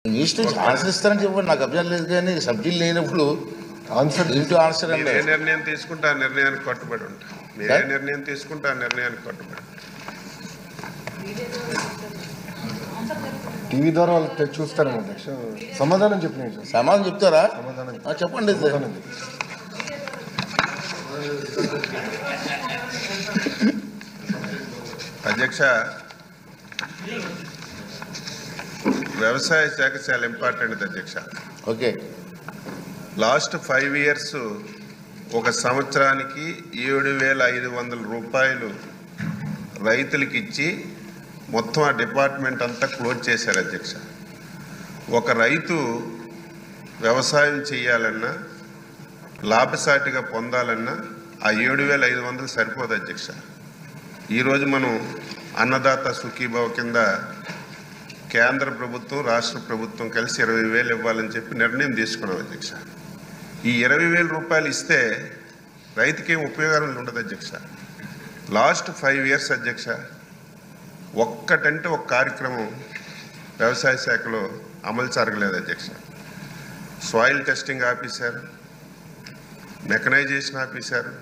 Answer ఇస్తారని చెప్పండి, నాకు అభ్యర్థం లేదు. కానీ సబ్జెక్ట్ లేనప్పుడు ఆన్సర్ ఏ నిర్ణయం తీసుకుంటే ఆ నిర్ణయానికి కట్టుబడి ఉంటా. మీరే నిర్ణయం తీసుకుంటే ఆ నిర్ణయానికి కట్టుబడి. టీవీ ద్వారా వాళ్ళు చూస్తారేమో అధ్యక్ష. సమాధానం చెప్పిన సమాధానం చెప్తారా? సమాధానం చెప్పండి. అధ్యక్ష, వ్యవసాయ శాఖ చాలా ఇంపార్టెంట్ అధ్యక్ష. ఓకే. లాస్ట్ 5 years ఒక సంవత్సరానికి 7,500 రూపాయలు రైతులకి ఇచ్చి మొత్తం ఆ డిపార్ట్మెంట్ అంతా క్లోజ్ చేశారు అధ్యక్ష. ఒక రైతు వ్యవసాయం చేయాలన్నా లాభసాటిగా పొందాలన్నా ఆ 7,500 సరిపోదు అధ్యక్ష. ఈరోజు మనం అన్నదాత సుఖీభావ కింద కేంద్ర ప్రభుత్వం రాష్ట్ర ప్రభుత్వం కలిసి 20,000 ఇవ్వాలని చెప్పి నిర్ణయం తీసుకున్నాం అధ్యక్ష. ఈ 20,000 రూపాయలు ఇస్తే రైతుకి ఏం ఉపయోగం ఉండదు అధ్యక్ష. లాస్ట్ 5 years అధ్యక్ష ఒక్కటంటే ఒక కార్యక్రమం వ్యవసాయ శాఖలో అమలు జరగలేదు అధ్యక్ష. సాయిల్ టెస్టింగ్ ఆపేశారు, మెకనైజేషన్ ఆపేశారు,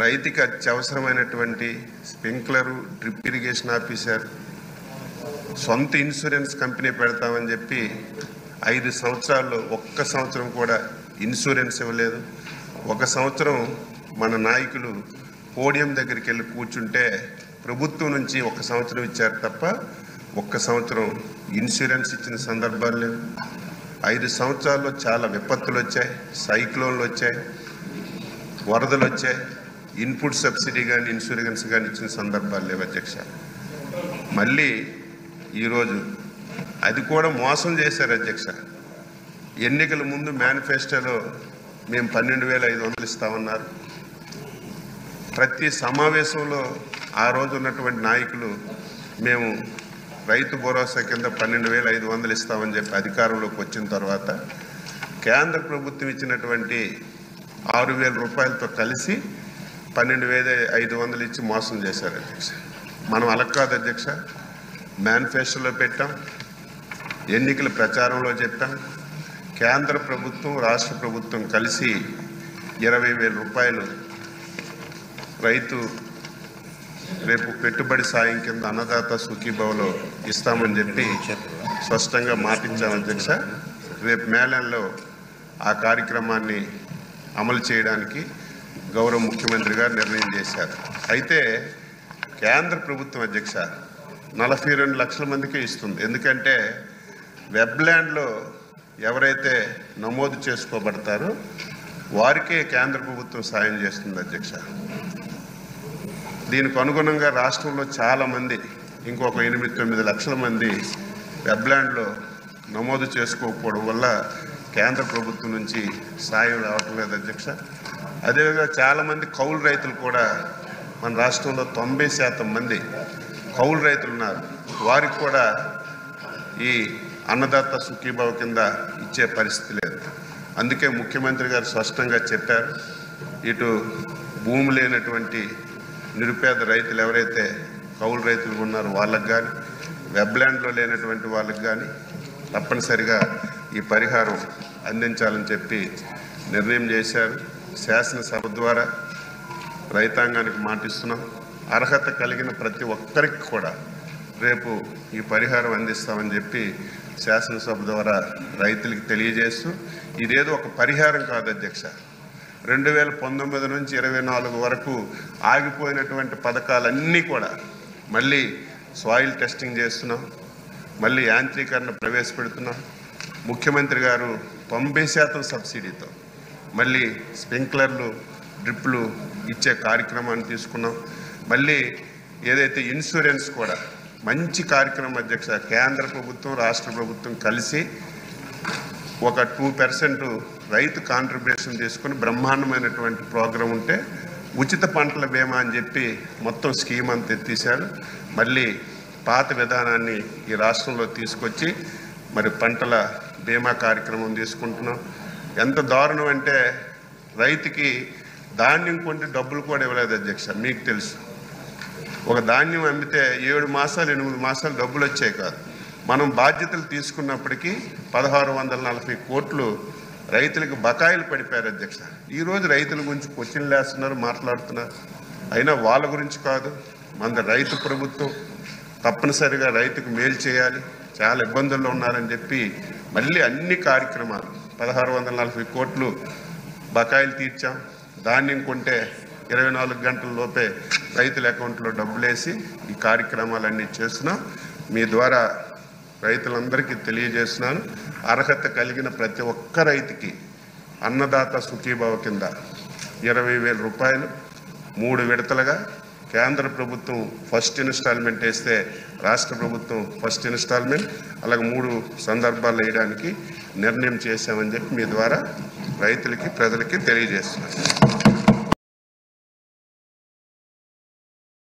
రైతుకి అత్యవసరమైనటువంటి స్ప్రింక్లరు డ్రిప్ ఇరిగేషన్ ఆపేశారు, సొంత ఇన్సూరెన్స్ కంపెనీ పెడతామని చెప్పి 5 సంవత్సరాల్లో ఒక్క సంవత్సరం కూడా ఇన్సూరెన్స్ ఇవ్వలేదు. ఒక సంవత్సరం మన నాయకులు పోడియం దగ్గరికి వెళ్ళి కూర్చుంటే ప్రభుత్వం నుంచి 1 సంవత్సరం ఇచ్చారు తప్ప 1 సంవత్సరం ఇన్సూరెన్స్ ఇచ్చిన సందర్భాలు లేవు. 5 సంవత్సరాల్లో చాలా విపత్తులు వచ్చాయి, సైక్లోన్లు వచ్చాయి, వరదలు వచ్చాయి. ఇన్పుట్ సబ్సిడీ కానీ ఇన్సూరెన్స్ కానీ ఇచ్చిన సందర్భాలు లేవు అధ్యక్ష. మళ్ళీ ఈరోజు అది కూడా మోసం చేశారు అధ్యక్ష. ఎన్నికల ముందు మేనిఫెస్టోలో మేము 12,500 ఇస్తామన్నారు. ప్రతి సమావేశంలో ఆ రోజు ఉన్నటువంటి నాయకులు మేము రైతు భరోసా కింద 12,500 ఇస్తామని చెప్పి అధికారంలోకి వచ్చిన తర్వాత కేంద్ర ప్రభుత్వం ఇచ్చినటువంటి 6,000 రూపాయలతో కలిసి 12,500 ఇచ్చి మోసం చేశారు అధ్యక్ష. మనం అలా కాదు అధ్యక్ష. మేనిఫెస్టోలో పెట్టాం, ఎన్నికల ప్రచారంలో చెప్పాం. కేంద్ర ప్రభుత్వం రాష్ట్ర ప్రభుత్వం కలిసి 20,000 రూపాయలు రైతు రేపు పెట్టుబడి సాయం కింద అన్నదాత సుఖీభావలో ఇస్తామని చెప్పి స్పష్టంగా మాటించాం అధ్యక్ష. రేపు మేళంలో ఆ కార్యక్రమాన్ని అమలు చేయడానికి గౌరవ ముఖ్యమంత్రి గారు నిర్ణయం చేశారు. అయితే కేంద్ర ప్రభుత్వం అధ్యక్ష 42 లక్షల మందికే ఇస్తుంది. ఎందుకంటే వెబ్ల్యాండ్లో ఎవరైతే నమోదు చేసుకోబడతారో వారికే కేంద్ర ప్రభుత్వం సాయం చేస్తుంది అధ్యక్ష. దీనికి అనుగుణంగా రాష్ట్రంలో చాలామంది ఇంకొక 8-9 లక్షల మంది వెబ్ల్యాండ్లో నమోదు చేసుకోకపోవడం వల్ల కేంద్ర ప్రభుత్వం నుంచి సాయం రావటం లేదు అధ్యక్ష. అదేవిధంగా చాలామంది కౌలు రైతులు కూడా మన రాష్ట్రంలో 90% మంది కౌలు రైతులు ఉన్నారు. వారికి కూడా ఈ అన్నదాత సుఖీభావ కింద ఇచ్చే పరిస్థితి లేదు. అందుకే ముఖ్యమంత్రి గారు స్పష్టంగా చెప్పారు, ఇటు భూమి లేనటువంటి నిరుపేద రైతులు ఎవరైతే కౌలు రైతులు ఉన్నారో వాళ్ళకు కానీ వెబ్ల్యాండ్లో లేనటువంటి వాళ్ళకి కానీ తప్పనిసరిగా ఈ పరిహారం అందించాలని చెప్పి నిర్ణయం చేశారు. శాసనసభ ద్వారా రైతాంగానికి మాటిస్తున్నాం. అర్హత కలిగిన ప్రతి ఒక్కరికి కూడా రేపు ఈ పరిహారం అందిస్తామని చెప్పి శాసనసభ ద్వారా రైతులకు తెలియజేస్తూ, ఇదేదో ఒక పరిహారం కాదు అధ్యక్ష. 2019 నుంచి 24 వరకు ఆగిపోయినటువంటి పథకాలన్నీ కూడా మళ్ళీ సాయిల్ టెస్టింగ్ చేస్తున్నాం, మళ్ళీ యాంత్రీకరణ ప్రవేశపెడుతున్నాం. ముఖ్యమంత్రి గారు 90% సబ్సిడీతో మళ్ళీ స్ప్రింక్లర్లు డ్రిప్లు ఇచ్చే కార్యక్రమాన్ని తీసుకున్నాం. మళ్ళీ ఏదైతే ఇన్సూరెన్స్ కూడా మంచి కార్యక్రమం అధ్యక్ష. కేంద్ర ప్రభుత్వం రాష్ట్ర ప్రభుత్వం కలిసి ఒక 2% రైతు కాంట్రిబ్యూషన్ తీసుకుని బ్రహ్మాండమైనటువంటి ప్రోగ్రాం ఉంటే ఉచిత పంటల బీమా అని చెప్పి మొత్తం స్కీమ్ అంతా ఎత్తేసారు. మళ్ళీ పాత విధానాన్ని ఈ రాష్ట్రంలో తీసుకొచ్చి మరి పంటల బీమా కార్యక్రమం తీసుకుంటున్నాం. ఎంత దారుణం అంటే రైతుకి ధాన్యం కొంటే డబ్బులు కూడా ఇవ్వలేదు అధ్యక్ష. మీకు తెలుసు, ఒక ధాన్యం అమ్మితే 7 మాసాలు 8 మాసాలు డబ్బులు వచ్చాయి కాదు. మనం బాధ్యతలు తీసుకున్నప్పటికీ 1640 కోట్లు రైతులకు బకాయిలు పడిపోయారు అధ్యక్ష. ఈరోజు రైతుల గురించి క్వశ్చన్లు వేస్తున్నారు, మాట్లాడుతున్నారు. అయినా వాళ్ళ గురించి కాదు, మన రైతు ప్రభుత్వం తప్పనిసరిగా రైతుకు మేలు చేయాలి, చాలా ఇబ్బందుల్లో ఉన్నారని చెప్పి మళ్ళీ అన్ని కార్యక్రమాలు 1640 కోట్లు బకాయిలు తీర్చాం. ధాన్యం కొంటే 24 గంటల లోపే రైతుల అకౌంట్లో డబ్బులేసి ఈ కార్యక్రమాలన్నీ చేస్తున్నాం. మీ ద్వారా రైతులందరికీ తెలియజేస్తున్నాను, అర్హత కలిగిన ప్రతి ఒక్క రైతుకి అన్నదాత సుఖీభావ కింద 20,000 రూపాయలు 3 విడతలుగా, కేంద్ర ప్రభుత్వం ఫస్ట్ ఇన్స్టాల్మెంట్ వేస్తే రాష్ట్ర ప్రభుత్వం ఫస్ట్ ఇన్స్టాల్మెంట్, అలాగే 3 సందర్భాలు వేయడానికి నిర్ణయం చేశామని చెప్పి మీ ద్వారా రైతులకి ప్రజలకి తెలియజేస్తున్నాను.